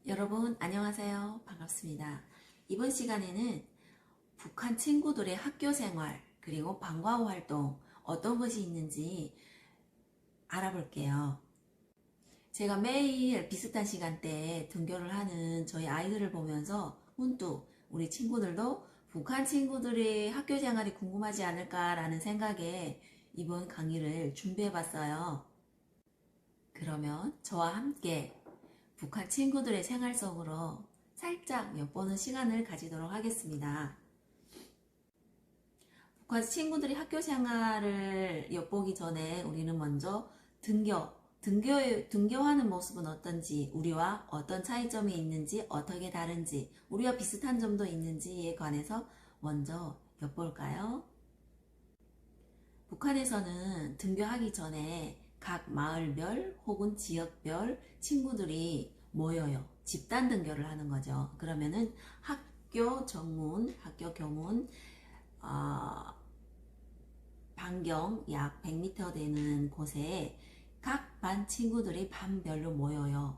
여러분 안녕하세요. 반갑습니다. 이번 시간에는 북한 친구들의 학교 생활 그리고 방과 후 활동 어떤 것이 있는지 알아볼게요. 제가 매일 비슷한 시간대에 등교를 하는 저희 아이들을 보면서 문득 우리 친구들도 북한 친구들의 학교 생활이 궁금하지 않을까라는 생각에 이번 강의를 준비해 봤어요. 그러면 저와 함께 북한 친구들의 생활 속으로 살짝 엿보는 시간을 가지도록 하겠습니다. 북한 친구들이 학교 생활을 엿보기 전에 우리는 먼저 등교하는 모습은 어떤지, 우리와 어떤 차이점이 있는지, 어떻게 다른지, 우리와 비슷한 점도 있는지에 관해서 먼저 엿볼까요? 북한에서는 등교하기 전에 각 마을별 혹은 지역별 친구들이 모여요. 집단 등교를 하는 거죠. 그러면은 학교 정문, 학교 교문 반경 약 100m 되는 곳에 각 반 친구들이 반별로 모여요.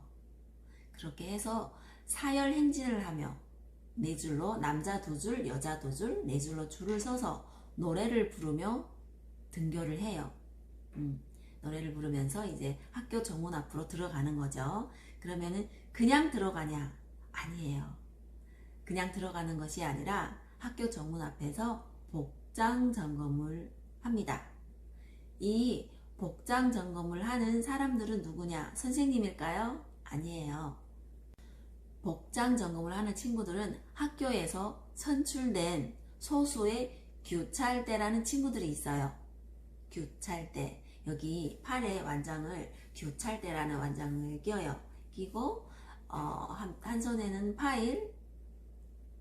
그렇게 해서 사열 행진을 하며 네 줄로 남자 두 줄, 여자 두 줄, 네 줄로 줄을 서서 노래를 부르며 등교를 해요. 노래를 부르면서 이제 학교 정문 앞으로 들어가는 거죠. 그러면은 그냥 들어가냐? 아니에요. 그냥 들어가는 것이 아니라 학교 정문 앞에서 복장 점검을 합니다. 이 복장 점검을 하는 사람들은 누구냐? 선생님일까요? 아니에요. 복장 점검을 하는 친구들은 학교에서 선출된 소수의 규찰대라는 친구들이 있어요. 규찰대. 여기 팔에 완장을 규찰대라는 완장을 끼워요. 끼고 한 손에는 파일,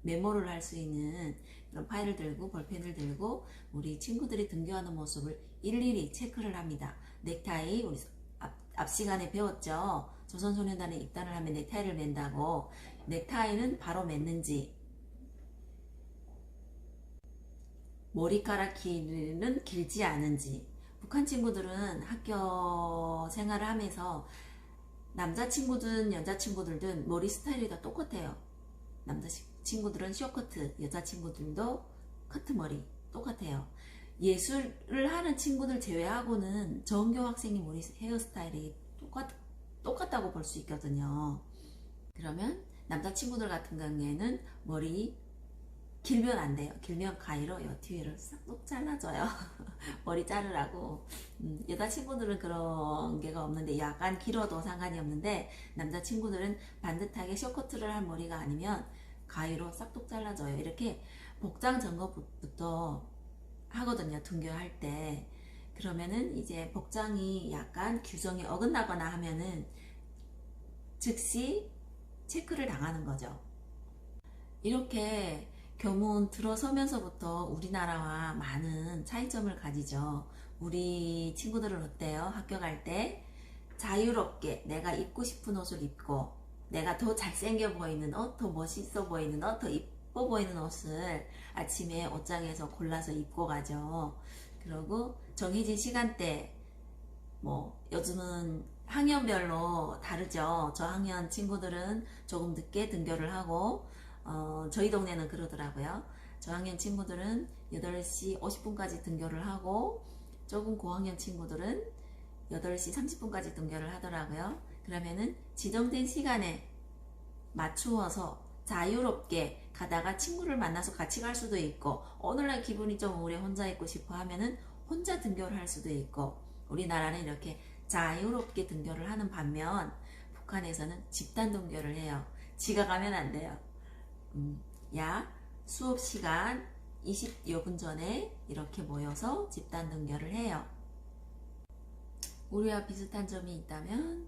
메모를 할 수 있는 그런 파일을 들고 볼펜을 들고 우리 친구들이 등교하는 모습을 일일이 체크를 합니다. 넥타이, 우리 앞 시간에 배웠죠. 조선소년단에 입단을 하면 넥타이를 맨다고. 넥타이는 바로 맸는지, 머리카락 길이는 길지 않은지. 북한 친구들은 학교 생활을 하면서 남자친구든 여자친구들든 머리 스타일이 다 똑같아요. 남자친구들은 쇼커트, 여자친구들도 커트머리 똑같아요. 예술을 하는 친구들 제외하고는 전교 학생이 머리 헤어스타일이 똑같다고 볼 수 있거든요. 그러면 남자친구들 같은 경우에는 머리 길면 안 돼요. 길면 가위로 요 뒤를 싹둑 잘라줘요. 머리 자르라고. 여자친구들은 그런 게가 없는데 약간 길어도 상관이 없는데 남자친구들은 반듯하게 쇼커트를 한 머리가 아니면 가위로 싹둑 잘라줘요. 이렇게 복장 점검부터 하거든요. 등교할 때. 그러면은 이제 복장이 약간 규정이 어긋나거나 하면은 즉시 체크를 당하는 거죠. 이렇게 교문 들어서면서부터 우리나라와 많은 차이점을 가지죠. 우리 친구들은 어때요? 학교 갈 때 자유롭게 내가 입고 싶은 옷을 입고 내가 더 잘생겨 보이는 옷, 더 멋있어 보이는 옷, 더 이뻐 보이는 옷을 아침에 옷장에서 골라서 입고 가죠. 그리고 정해진 시간대, 뭐 요즘은 학년별로 다르죠. 저학년 친구들은 조금 늦게 등교를 하고 저희 동네는 그러더라고요. 저학년 친구들은 8시 50분까지 등교를 하고 조금 고학년 친구들은 8시 30분까지 등교를 하더라고요. 그러면은 지정된 시간에 맞추어서 자유롭게 가다가 친구를 만나서 같이 갈 수도 있고 오늘날 기분이 좀 우울해 혼자 있고 싶어 하면은 혼자 등교를 할 수도 있고 우리나라는 이렇게 자유롭게 등교를 하는 반면 북한에서는 집단 등교를 해요. 지가 가면 안 돼요. 약 수업 시간 20여 분 전에 이렇게 모여서 집단 등교를 해요. 우리와 비슷한 점이 있다면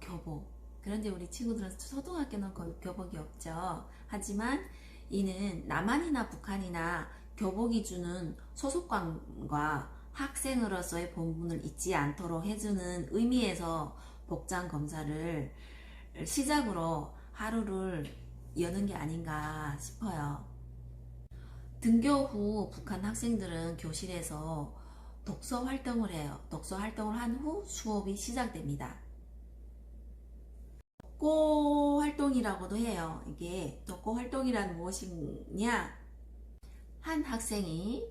교복. 그런데 우리 친구들은 초등학교는 거의 교복이 없죠. 하지만 이는 남한이나 북한이나 교복이 주는 소속감과 학생으로서의 본분을 잊지 않도록 해주는 의미에서 복장 검사를 시작으로 하루를 여는 게 아닌가 싶어요. 등교 후 북한 학생들은 교실에서 독서 활동을 해요. 독서 활동을 한 후 수업이 시작됩니다. 독고 활동이라고도 해요. 이게 독고 활동이란 무엇이냐? 한 학생이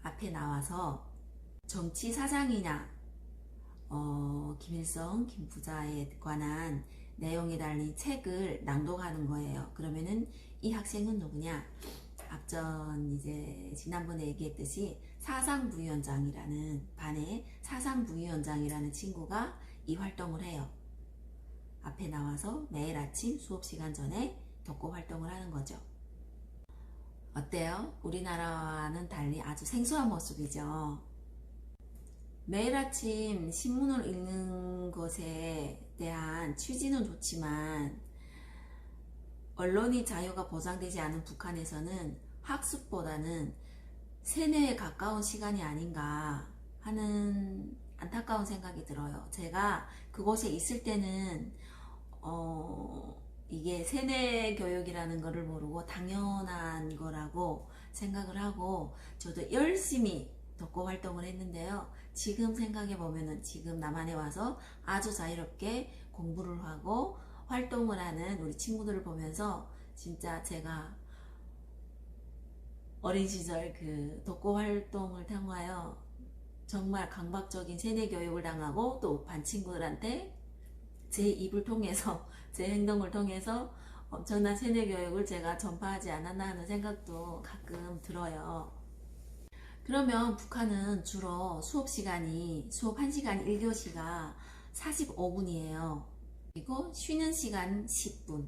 앞에 나와서 정치 사장이나 김일성, 김부자에 관한 내용이 달린 책을 낭독하는 거예요. 그러면은 이 학생은 누구냐? 앞전 이제 지난번에 얘기했듯이 사상부위원장이라는 반의 사상부위원장이라는 친구가 이 활동을 해요. 앞에 나와서 매일 아침 수업 시간 전에 독고 활동을 하는 거죠. 어때요? 우리나라와는 달리 아주 생소한 모습이죠. 매일 아침 신문을 읽는 것에 대한 취지는 좋지만 언론의 자유가 보장되지 않은 북한에서는 학습보다는 세뇌에 가까운 시간이 아닌가 하는 안타까운 생각이 들어요. 제가 그곳에 있을 때는 이게 세뇌 교육이라는 거를 모르고 당연한 거라고 생각을 하고 저도 열심히 독고 활동을 했는데요. 지금 생각해 보면은 지금 남한에 와서 아주 자유롭게 공부를 하고 활동을 하는 우리 친구들을 보면서 진짜 제가 어린 시절 그 독고 활동을 통하여 정말 강박적인 세뇌 교육을 당하고 또 반 친구들한테 제 입을 통해서 제 행동을 통해서 엄청난 세뇌 교육을 제가 전파하지 않았나 하는 생각도 가끔 들어요. 그러면 북한은 주로 수업 1시간 1교시가 45분이에요. 그리고 쉬는 시간 10분.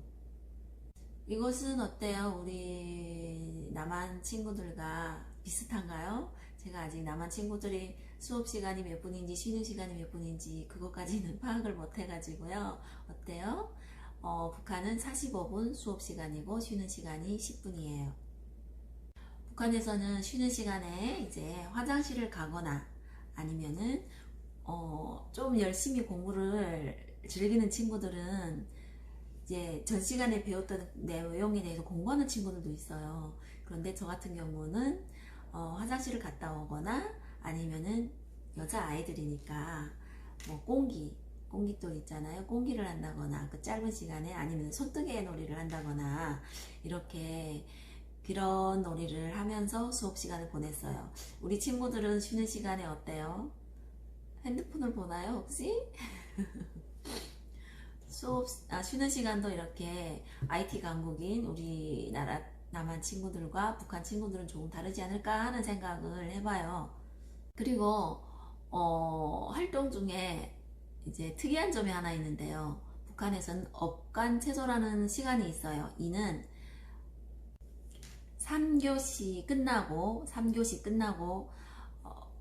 이것은 어때요? 우리 남한 친구들과 비슷한가요? 제가 아직 남한 친구들이 수업 시간이 몇 분인지 쉬는 시간이 몇 분인지 그것까지는 파악을 못 해가지고요. 어때요? 북한은 45분 수업 시간이고 쉬는 시간이 10분이에요. 북한에서는 쉬는 시간에 이제 화장실을 가거나 아니면은 좀 열심히 공부를 즐기는 친구들은 이제 전 시간에 배웠던 내용에 대해서 공부하는 친구들도 있어요. 그런데 저 같은 경우는 화장실을 갔다 오거나 아니면은 여자 아이들이니까 뭐 공기돌 있잖아요. 공기를 한다거나 그 짧은 시간에 아니면 손뜨개 놀이를 한다거나 이렇게 그런 놀이를 하면서 수업 시간을 보냈어요. 우리 친구들은 쉬는 시간에 어때요? 핸드폰을 보나요, 혹시? 쉬는 시간도 이렇게 IT 강국인 우리나라 남한 친구들과 북한 친구들은 조금 다르지 않을까 하는 생각을 해봐요. 그리고 활동 중에 이제 특이한 점이 하나 있는데요. 북한에서는 업간체조라는 시간이 있어요. 이는 3교시 끝나고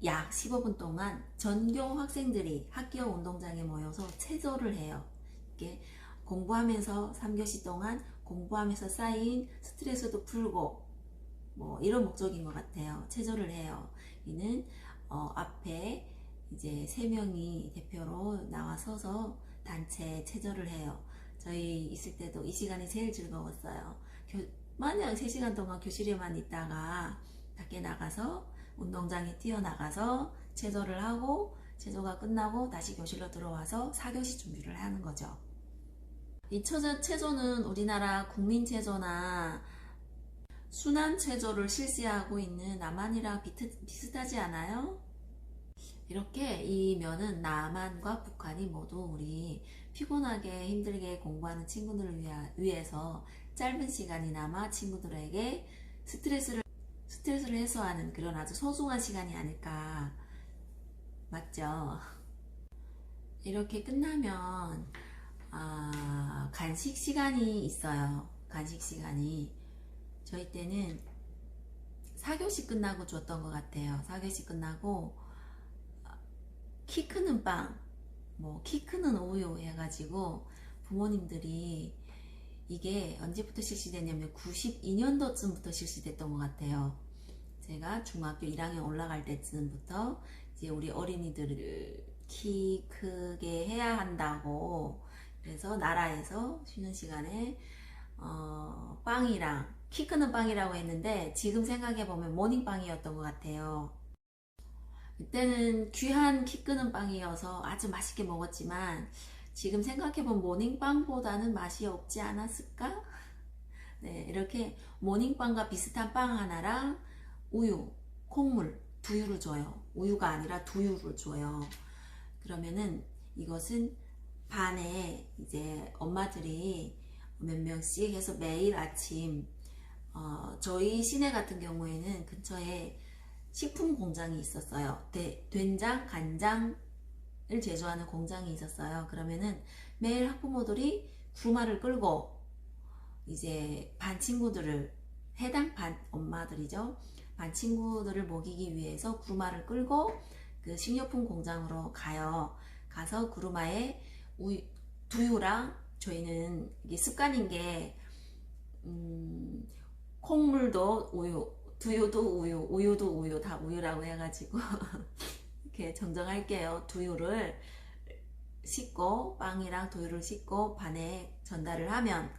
약 15분 동안 전교 학생들이 학교 운동장에 모여서 체조를 해요. 이렇게 공부하면서 3교시 동안 공부하면서 쌓인 스트레스도 풀고 뭐 이런 목적인 것 같아요. 체조를 해요. 이는 앞에 이제 3명이 대표로 나와서서 단체 체조를 해요. 저희 있을 때도 이 시간이 제일 즐거웠어요. 만약 3시간 동안 교실에만 있다가 밖에 나가서 운동장에 뛰어나가서 체조를 하고 체조가 끝나고 다시 교실로 들어와서 4교시 준비를 하는 거죠. 이 체조는 우리나라 국민체조나 순환체조를 실시하고 있는 남한이랑 비슷하지 않아요? 이렇게 이 면은 남한과 북한이 모두 우리 피곤하게 힘들게 공부하는 친구들을 위해서 짧은 시간이나마 친구들에게 스트레스를 해소하는 그런 아주 소중한 시간이 아닐까. 맞죠? 이렇게 끝나면 간식 시간이 있어요. 간식 시간이 저희 때는 4교시 끝나고 줬던 것 같아요. 4교시 끝나고 키 크는 빵, 뭐 키 크는 우유 해가지고 부모님들이 이게 언제부터 실시됐냐면 92년도쯤부터 실시됐던 것 같아요. 제가 중학교 1학년 올라갈 때쯤부터 이제 우리 어린이들을 키 크게 해야 한다고 그래서 나라에서 쉬는 시간에 빵이랑 키 크는 빵이라고 했는데 지금 생각해보면 모닝빵이었던 것 같아요. 그때는 귀한 키 크는 빵이어서 아주 맛있게 먹었지만 지금 생각해본 모닝빵보다는 맛이 없지 않았을까? 네, 이렇게 모닝빵과 비슷한 빵 하나랑 우유, 콩물, 두유를 줘요. 우유가 아니라 두유를 줘요. 그러면은 이것은 반에 이제 엄마들이 몇 명씩 해서 매일 아침 저희 시내 같은 경우에는 근처에 식품 공장이 있었어요. 된장, 간장을 제조하는 공장이 있었어요. 그러면은 매일 학부모들이 구루마를 끌고 이제 반 친구들을 해당 반 엄마들이죠. 반 친구들을 먹이기 위해서 구루마를 끌고 그 식료품 공장으로 가요. 가서 구루마에 두유랑 저희는 이게 습관인 게 콩물도 우유, 두유도 우유, 우유도 우유, 다 우유라고 해가지고 이렇게 정정할게요. 두유를 씻고 빵이랑 두유를 씻고 반에 전달을 하면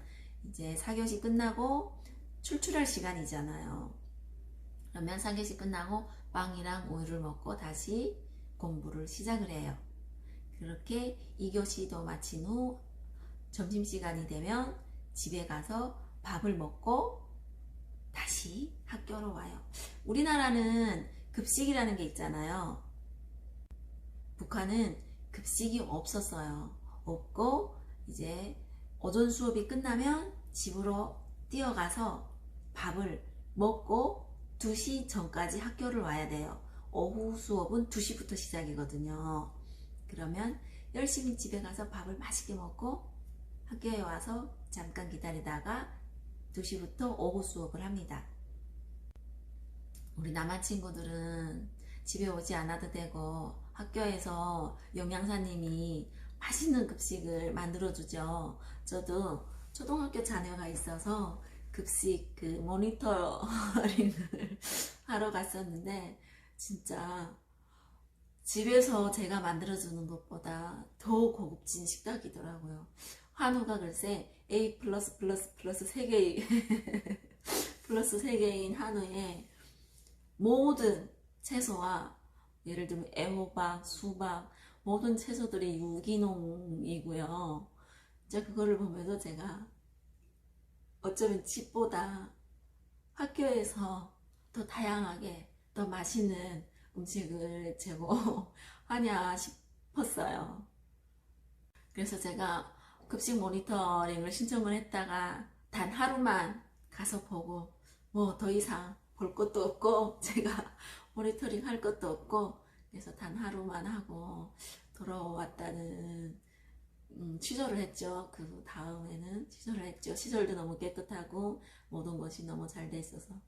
이제 4교시 끝나고 출출할 시간이잖아요. 그러면 4교시 끝나고 빵이랑 우유를 먹고 다시 공부를 시작을 해요. 그렇게 2교시도 마친 후 점심시간이 되면 집에 가서 밥을 먹고 다시 학교로 와요. 우리나라는 급식이라는 게 있잖아요. 북한은 급식이 없었어요. 없고 이제 오전 수업이 끝나면 집으로 뛰어가서 밥을 먹고 2시 전까지 학교를 와야 돼요. 오후 수업은 2시부터 시작이거든요. 그러면 열심히 집에 가서 밥을 맛있게 먹고 학교에 와서 잠깐 기다리다가 2시부터 오후 수업을 합니다. 우리 남한 친구들은 집에 오지 않아도 되고 학교에서 영양사님이 맛있는 급식을 만들어주죠. 저도 초등학교 자녀가 있어서 급식 그 모니터링을 하러 갔었는데 진짜 집에서 제가 만들어주는 것보다 더 고급진 식탁이더라고요. 한우가 글쎄 A++++ 3개 플러스 3개인 한우에 모든 채소와 예를 들면 애호박, 수박 모든 채소들이 유기농이고요. 이제 그거를 보면서 제가 어쩌면 집보다 학교에서 더 다양하게 더 맛있는 음식을 제공하냐 싶었어요. 그래서 제가 급식 모니터링을 신청을 했다가 단 하루만 가서 보고 뭐 더 이상 볼 것도 없고 제가 모니터링 할 것도 없고 그래서 단 하루만 하고 돌아왔다는 취소를 했죠. 그 다음에는 취소를 했죠. 시설도 너무 깨끗하고 모든 것이 너무 잘 돼 있어서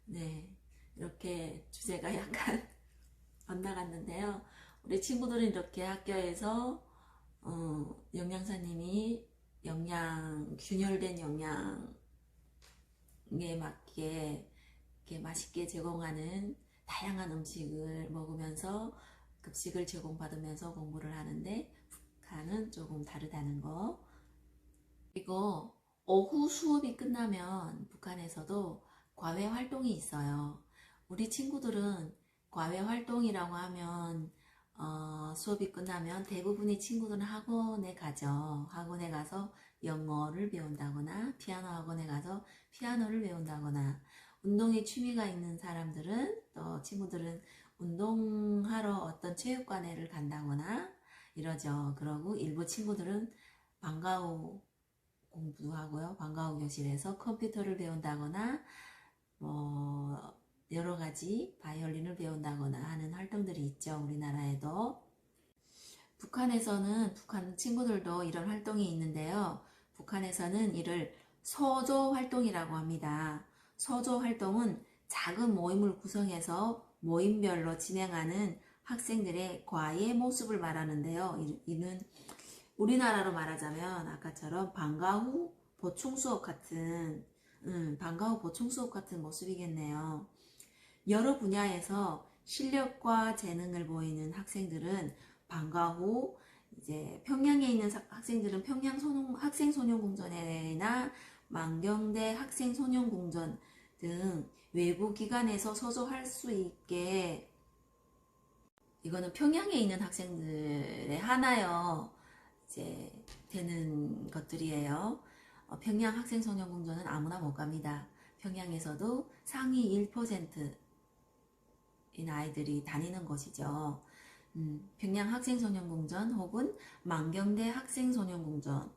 네 이렇게 주제가 약간 엇나갔는데요. 우리 친구들은 이렇게 학교에서 영양사님이 균열된 영양에 맞게 이렇게 맛있게 제공하는 다양한 음식을 먹으면서 급식을 제공받으면서 공부를 하는데 북한은 조금 다르다는 거. 그리고 오후 수업이 끝나면 북한에서도 과외 활동이 있어요. 우리 친구들은 과외 활동이라고 하면 수업이 끝나면 대부분의 친구들은 학원에 가죠. 학원에 가서 영어를 배운다거나 피아노 학원에 가서 피아노를 배운다거나 운동에 취미가 있는 사람들은 또 친구들은 운동하러 어떤 체육관에를 간다거나 이러죠. 그러고 일부 친구들은 방과 후 공부도 하고요. 방과 후 교실에서 컴퓨터를 배운다거나 뭐 여러 가지 바이올린을 배운다거나 하는 활동들이 있죠. 우리나라에도. 북한 친구들도 이런 활동이 있는데요. 북한에서는 이를 서조 활동이라고 합니다. 서조 활동은 작은 모임을 구성해서 모임별로 진행하는 학생들의 과외 모습을 말하는데요. 이는 우리나라로 말하자면 아까처럼 방과 후 보충 수업 같은 모습이겠네요. 여러 분야에서 실력과 재능을 보이는 학생들은 방과 후 이제 평양에 있는 학생들은 평양 학생소년궁전이나 만경대 학생소년궁전 등 외부 기관에서 서조할 수 있게 이거는 평양에 있는 학생들의 하나요. 이제 되는 것들이에요. 평양 학생소년공전은 아무나 못 갑니다. 평양에서도 상위 1%인 아이들이 다니는 곳이죠. 평양 학생소년공전 혹은 만경대 학생소년공전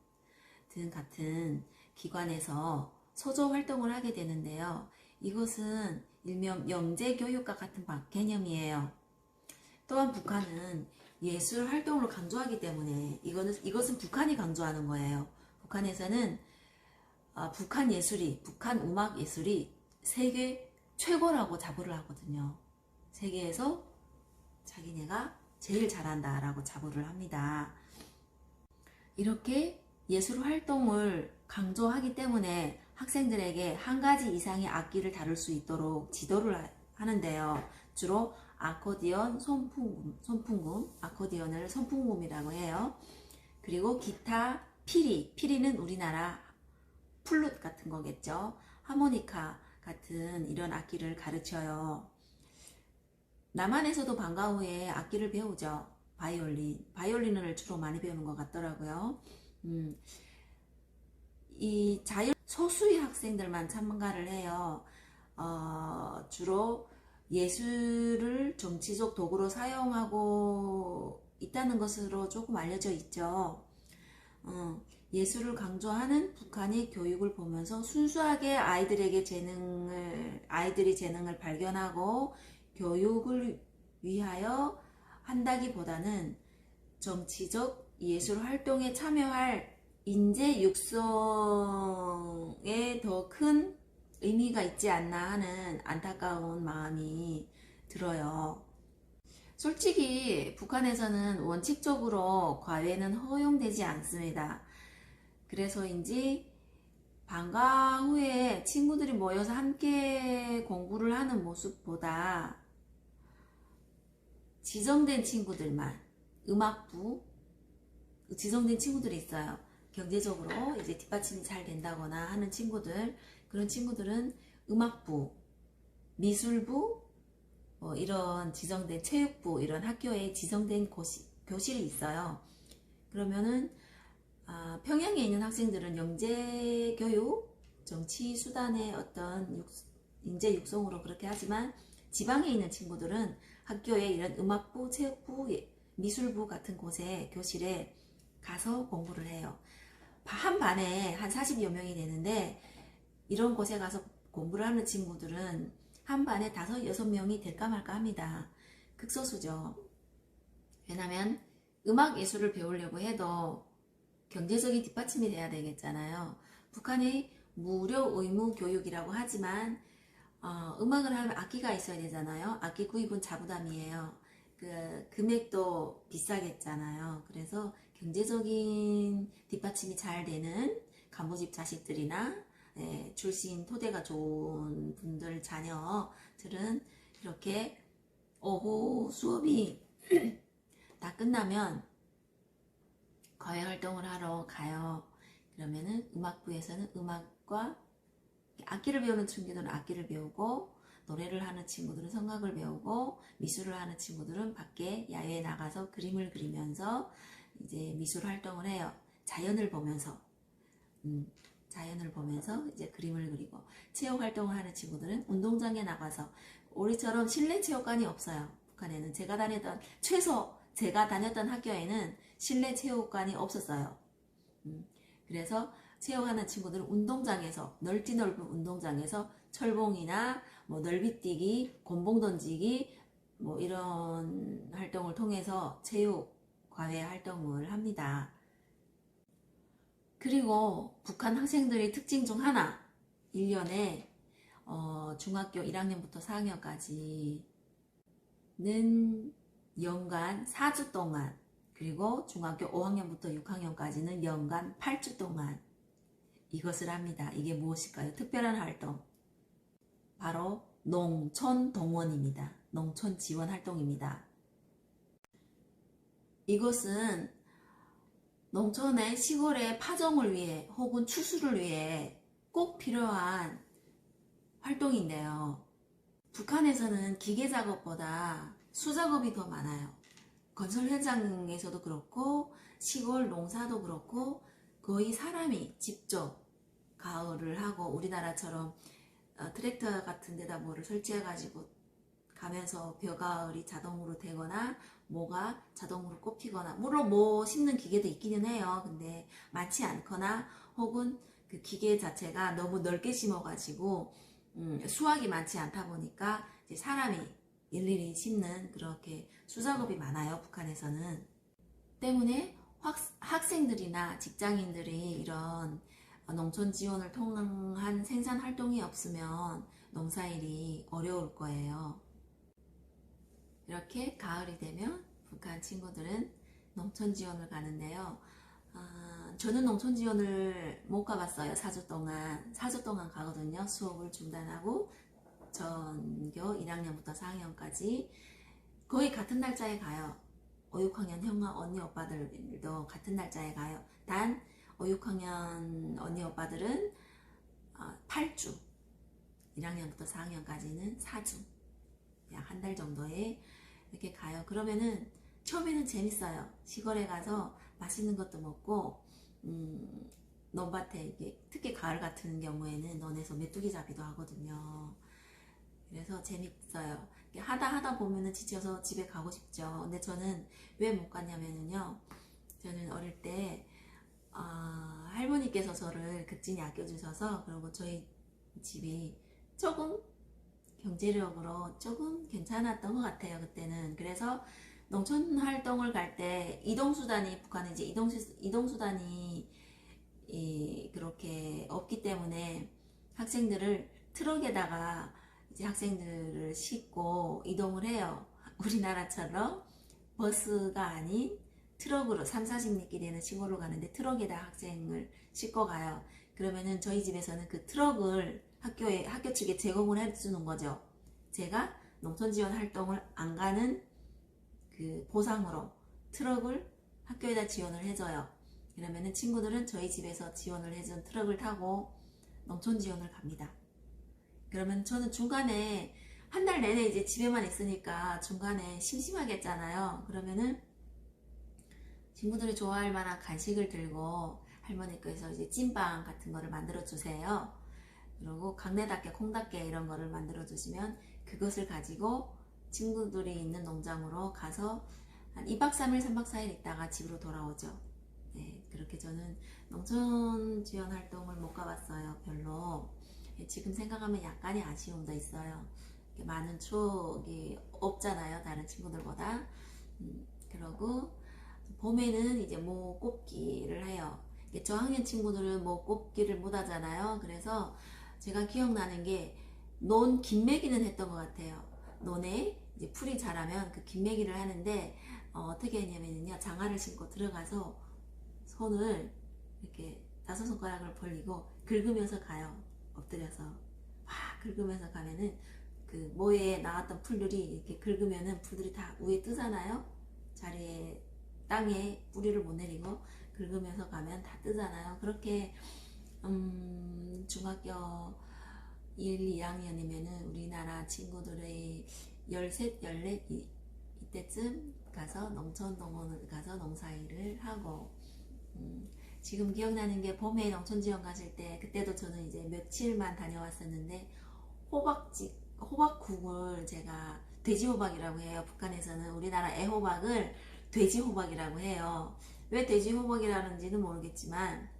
등 같은 기관에서 소조 활동을 하게 되는데요. 이것은 일명 영재교육과 같은 개념이에요. 또한 북한은 예술 활동을 강조하기 때문에 이것은 북한이 강조하는 거예요. 북한에서는 북한 예술이, 북한 음악 예술이 세계 최고라고 자부를 하거든요. 세계에서 자기네가 제일 잘한다 라고 자부를 합니다. 이렇게 예술 활동을 강조하기 때문에 학생들에게 한 가지 이상의 악기를 다룰 수 있도록 지도를 하는데요. 주로 아코디언, 손풍금, 아코디언을 손풍금이라고 해요. 그리고 기타, 피리는 우리나라 플룻 같은 거겠죠. 하모니카 같은 이런 악기를 가르쳐요. 남한에서도 방과 후에 악기를 배우죠. 바이올린을 주로 많이 배우는 것 같더라고요. 이 소수의 학생들만 참가를 해요. 주로 예술을 정치적 도구로 사용하고 있다는 것으로 조금 알려져 있죠. 예술을 강조하는 북한의 교육을 보면서 순수하게 아이들이 재능을 발견하고 교육을 위하여 한다기보다는 정치적 예술 활동에 참여할 인재 육성에 더 큰 의미가 있지 않나 하는 안타까운 마음이 들어요. 솔직히 북한에서는 원칙적으로 과외는 허용되지 않습니다. 그래서인지 방과 후에 친구들이 모여서 함께 공부를 하는 모습보다 지정된 친구들만, 음악부 지정된 친구들이 있어요. 경제적으로 이제 뒷받침이 잘 된다거나 하는 친구들, 그런 친구들은 음악부, 미술부, 이런 지정된 체육부, 이런 학교에 지정된 교실이 있어요. 그러면은 평양에 있는 학생들은 영재교육, 정치수단의 어떤 인재 육성으로 그렇게 하지만 지방에 있는 친구들은 학교에 이런 음악부, 체육부, 미술부 같은 곳에 교실에 가서 공부를 해요. 한 반에 한 40여 명이 되는데 이런 곳에 가서 공부를 하는 친구들은 한 반에 5, 6명이 될까 말까 합니다. 극소수죠. 왜냐면 음악 예술을 배우려고 해도 경제적인 뒷받침이 돼야 되겠잖아요. 북한의 무료 의무 교육이라고 하지만 음악을 하면 악기가 있어야 되잖아요. 악기 구입은 자부담이에요. 그 금액도 비싸겠잖아요. 그래서 경제적인 뒷받침이 잘 되는 간부집 자식들이나 출신 토대가 좋은 분들 자녀들은 이렇게 오후 수업이 다 끝나면 과외 활동을 하러 가요. 그러면은 음악부에서는 음악과 악기를 배우는 친구들은 악기를 배우고, 노래를 하는 친구들은 성악을 배우고, 미술을 하는 친구들은 밖에 야외에 나가서 그림을 그리면서 이제 미술 활동을 해요. 자연을 보면서 이제 그림을 그리고, 체육 활동을 하는 친구들은 운동장에 나가서, 우리처럼 실내 체육관이 없어요. 북한에는 제가 다녔던 학교에는 실내 체육관이 없었어요. 그래서 체육하는 친구들은 운동장에서, 넓은 운동장에서 철봉이나 넓이뛰기, 곤봉 던지기 이런 활동을 통해서 체육 과외 활동을 합니다. 그리고 북한 학생들의 특징 중 하나, 1년에 중학교 1학년부터 4학년까지는 연간 4주 동안, 그리고 중학교 5학년부터 6학년까지는 연간 8주 동안 이것을 합니다. 이게 무엇일까요? 특별한 활동. 바로 농촌동원입니다. 농촌 지원 활동입니다. 이것은 농촌의 시골의 파종을 위해 혹은 추수를 위해 꼭 필요한 활동인데요. 북한에서는 기계 작업보다 수작업이 더 많아요. 건설 현장에서도 그렇고 시골 농사도 그렇고 거의 사람이 직접 가을을 하고 우리나라처럼 트랙터 같은 데다 뭐를 설치해 가지고 가면서 벼가을이 자동으로 되거나 뭐가 자동으로 꼽히거나 물론 뭐 심는 기계도 있기는 해요. 근데 많지 않거나 혹은 그 기계 자체가 너무 넓게 심어가지고 수확이 많지 않다 보니까 이제 사람이 일일이 심는 그렇게 수작업이 많아요. 북한에서는. 때문에 학생들이나 직장인들이 이런 농촌 지원을 통한 생산 활동이 없으면 농사일이 어려울 거예요. 이렇게 가을이 되면 북한 친구들은 농촌 지원을 가는데요. 저는 농촌 지원을 못 가봤어요. 4주 동안. 4주 동안 가거든요. 수업을 중단하고 전교 1학년부터 4학년까지 거의 같은 날짜에 가요. 5, 6학년 형아 언니 오빠들도 같은 날짜에 가요. 단 5, 6학년 언니 오빠들은 8주 1학년부터 4학년까지는 4주 약 한 달 정도에 이렇게 가요. 그러면은 처음에는 재밌어요. 시골에 가서 맛있는 것도 먹고 논밭에 이게 특히 가을 같은 경우에는 논에서 메뚜기 잡이도 하거든요. 그래서 재밌어요. 하다 보면은 지쳐서 집에 가고 싶죠. 근데 저는 왜 못 갔냐면요. 저는 어릴 때 할머니께서 저를 극진히 아껴주셔서 그리고 저희 집이 조금 경제력으로 조금 괜찮았던 것 같아요. 그때는. 그래서 농촌 활동을 갈 때 이동수단이 북한은 이제 이동수단이 그렇게 없기 때문에 학생들을 트럭에다가 이제 학생들을 싣고 이동을 해요. 우리나라처럼 버스가 아닌 트럭으로 3, 40리끼 되는 시골로 가는데 트럭에다 학생을 싣고 가요. 그러면은 저희 집에서는 그 트럭을 학교 측에 제공을 해주는 거죠. 제가 농촌 지원 활동을 안 가는 그 보상으로 트럭을 학교에다 지원을 해줘요. 그러면은 친구들은 저희 집에서 지원을 해준 트럭을 타고 농촌 지원을 갑니다. 그러면 저는 중간에 한 달 내내 이제 집에만 있으니까 중간에 심심하겠잖아요. 그러면은 친구들이 좋아할 만한 간식을 들고 할머니께서 이제 찐빵 같은 거를 만들어 주세요. 그리고 강내답게 콩답게 이런 거를 만들어 주시면 그것을 가지고 친구들이 있는 농장으로 가서 한 2박 3일 3박 4일 있다가 집으로 돌아오죠. 네, 그렇게 저는 농촌 지원 활동을 못 가봤어요. 별로. 지금 생각하면 약간의 아쉬움도 있어요. 많은 추억이 없잖아요. 다른 친구들보다. 그러고 봄에는 이제 모 꼽기를 해요. 저학년 친구들은 뭐 꼽기를 못 하잖아요. 그래서 제가 기억나는 게 논 김매기는 했던 것 같아요. 논에 이제 풀이 자라면 그 김매기를 하는데 어떻게 했냐면요. 장화를 신고 들어가서 손을 이렇게 5손가락을 벌리고 긁으면서 가요. 엎드려서 막 긁으면서 가면은 그 모에 나왔던 풀들이 이렇게 긁으면은 풀들이 다 위에 뜨잖아요. 자리에 땅에 뿌리를 못 내리고 긁으면서 가면 다 뜨잖아요. 그렇게 중학교 1, 2학년이면은 우리나라 친구들의 13, 14 이때쯤 가서 농촌동원을 가서 농사일을 하고 지금 기억나는 게 봄에 농촌지원 갔을 때 그때도 저는 이제 며칠만 다녀왔었는데 호박국을 제가 돼지호박이라고 해요. 북한에서는 우리나라 애호박을 돼지호박이라고 해요. 왜 돼지호박이라는지는 모르겠지만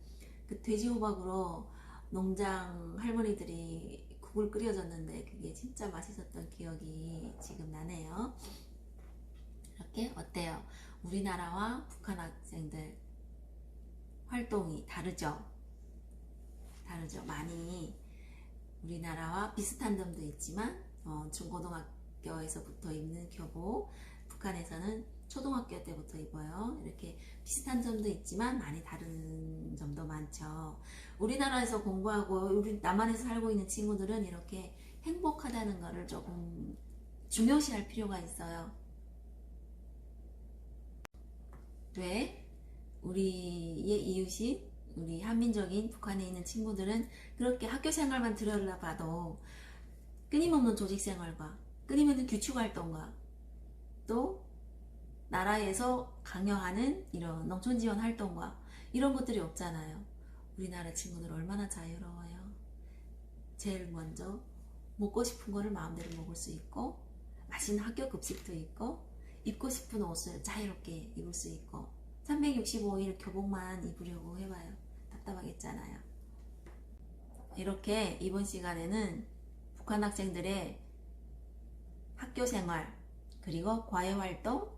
그 돼지호박으로 농장 할머니들이 국을 끓여줬는데 그게 진짜 맛있었던 기억이 지금 나네요. 이렇게 어때요? 우리나라와 북한 학생들 활동이 다르죠? 다르죠? 많이 우리나라와 비슷한 점도 있지만 중고등학교에서부터 입는 교복 북한에서는 초등학교 때부터 입어요. 이렇게 비슷한 점도 있지만 많이 다른 점도 많죠. 우리나라에서 공부하고 우리 남한에서 살고 있는 친구들은 이렇게 행복하다는 것을 조금 중요시할 필요가 있어요. 왜? 우리의 이웃인 우리 한민족인 북한에 있는 친구들은 그렇게 학교 생활만 들여다봐도 끊임없는 조직 생활과 끊임없는 규칙 활동과 또 나라에서 강요하는 이런 농촌 지원 활동과 이런 것들이 없잖아요. 우리나라 친구들 얼마나 자유로워요. 제일 먼저 먹고 싶은 거를 마음대로 먹을 수 있고, 맛있는 학교 급식도 있고, 입고 싶은 옷을 자유롭게 입을 수 있고, 365일 교복만 입으려고 해봐요. 답답하겠잖아요. 이렇게 이번 시간에는 북한 학생들의 학교 생활, 그리고 과외활동,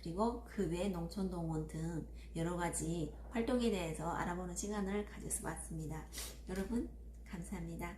그리고 그 외 농촌동원 등 여러가지 활동에 대해서 알아보는 시간을 가져서 봤습니다. 여러분 감사합니다.